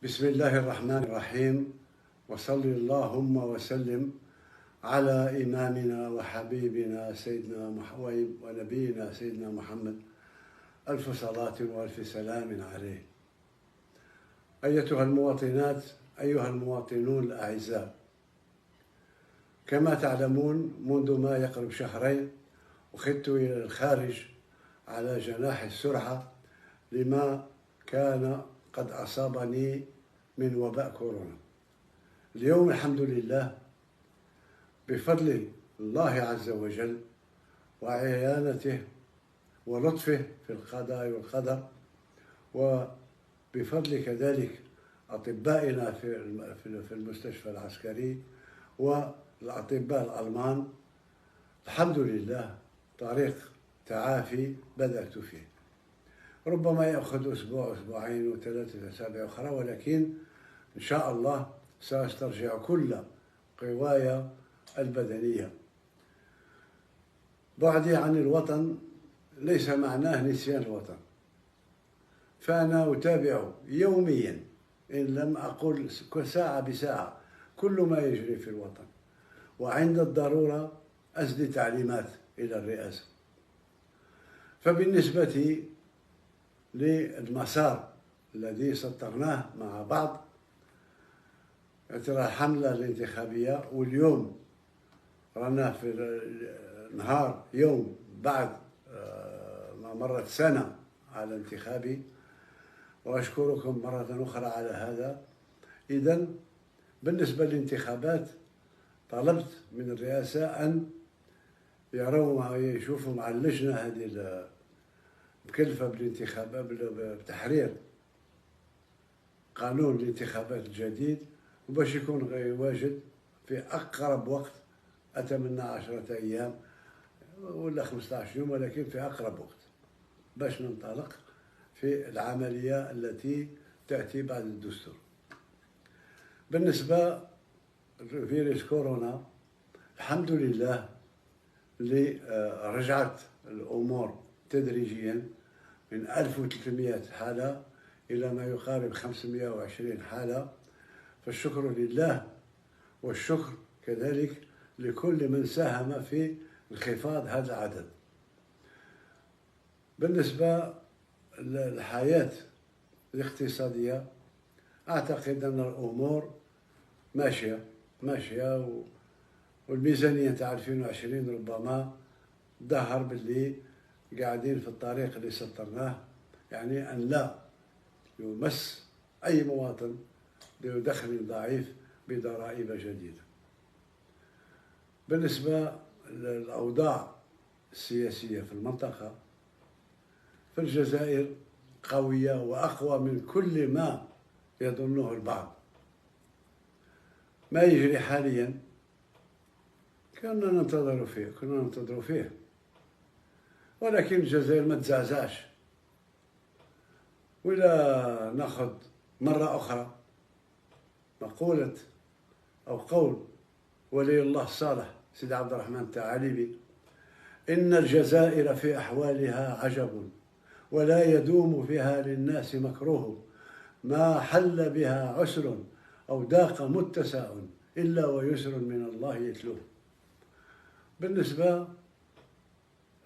بسم الله الرحمن الرحيم، وصل اللهم وسلم على إمامنا وحبيبنا سيدنا ونبينا سيدنا محمد، ألف صلاة وألف سلام عليه. أيتها المواطنات، أيها المواطنون الأعزاء، كما تعلمون منذ ما يقرب شهرين أخذت إلى الخارج على جناح السرعة لما كان قد أصابني من وباء كورونا. اليوم الحمد لله بفضل الله عز وجل وعيانته ولطفه في القضاء والقدر، وبفضل كذلك أطبائنا في المستشفى العسكري والأطباء الألمان، الحمد لله طريق تعافي بدأت فيه. ربما يأخذ أسبوع أسبوعين وثلاثة أسابيع أخرى، ولكن إن شاء الله سأسترجع كل قواي البدنية. بعدي عن الوطن ليس معناه نسيان الوطن، فأنا أتابع يوميا إن لم أقل ساعة بساعة كل ما يجري في الوطن، وعند الضرورة أسدي تعليمات إلى الرئاسة. فبالنسبة للمسار الذي سطرناه مع بعض ترى الحملة الانتخابية، واليوم رانا في نهار يوم بعد ما مرت سنة على انتخابي، وأشكركم مرة أخرى على هذا. إذن بالنسبة للانتخابات طلبت من الرئاسة أن يروا يشوفوا مع اللجنة هذه مكلفة بالانتخابات بتحرير قانون الانتخابات الجديد، وباش يكون واجد في أقرب وقت. أتمنى 10 أيام ولا 15 يوم، ولكن في أقرب وقت باش ننطلق في العملية التي تأتي بعد الدستور. بالنسبة لفيروس كورونا، الحمد لله اللي رجعت الأمور تدريجيا من 1300 حالة إلى ما يقارب 520 حالة، فالشكر لله، والشكر كذلك لكل من ساهم في انخفاض هذا العدد. بالنسبة للحياة الاقتصادية، أعتقد أن الأمور ماشية والميزانية تاع 2020 ربما ظهر باللي قاعدين في الطريق اللي سطرناه، يعني أن لا يمس أي مواطن ذو دخل ضعيف بضرائب جديدة. بالنسبة للأوضاع السياسية في المنطقة، فالجزائر قوية وأقوى من كل ما يظنه البعض. ما يجري حاليا كنا ننتظر فيه، ولكن الجزائر ما تزعزعش. ولا ناخذ مرة أخرى مقولة أو قول ولي الله الصالح سيدي عبد الرحمن الثعالبي: إن الجزائر في أحوالها عجب، ولا يدوم فيها للناس مكروه، ما حل بها عسر أو ضاق متسع إلا ويسر من الله يتلوه. بالنسبة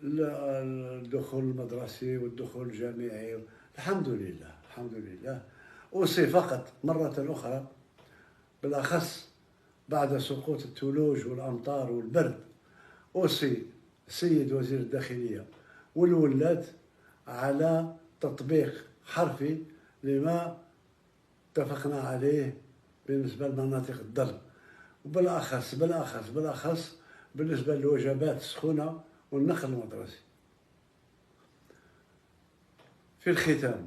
للدخول المدرسي والدخول الجامعي، الحمد لله. أوصي فقط مرة أخرى، بالأخص بعد سقوط الثلوج والأمطار والبرد، أوصي السيد وزير الداخلية والولاة على تطبيق حرفي لما اتفقنا عليه بالنسبة لمناطق الضرب، وبالأخص بالنسبة للوجبات السخونة والنقل المدرسي. في الختام،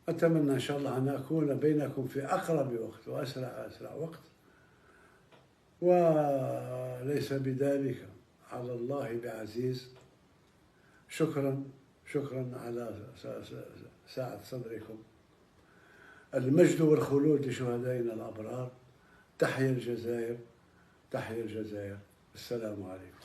أتمنى إن شاء الله أن أكون بينكم في أقرب وقت وأسرع وقت، وليس بذلك على الله بعزيز. شكرا على سعة صدركم. المجد والخلود لشهدائنا الأبرار. تحيا الجزائر. السلام عليكم.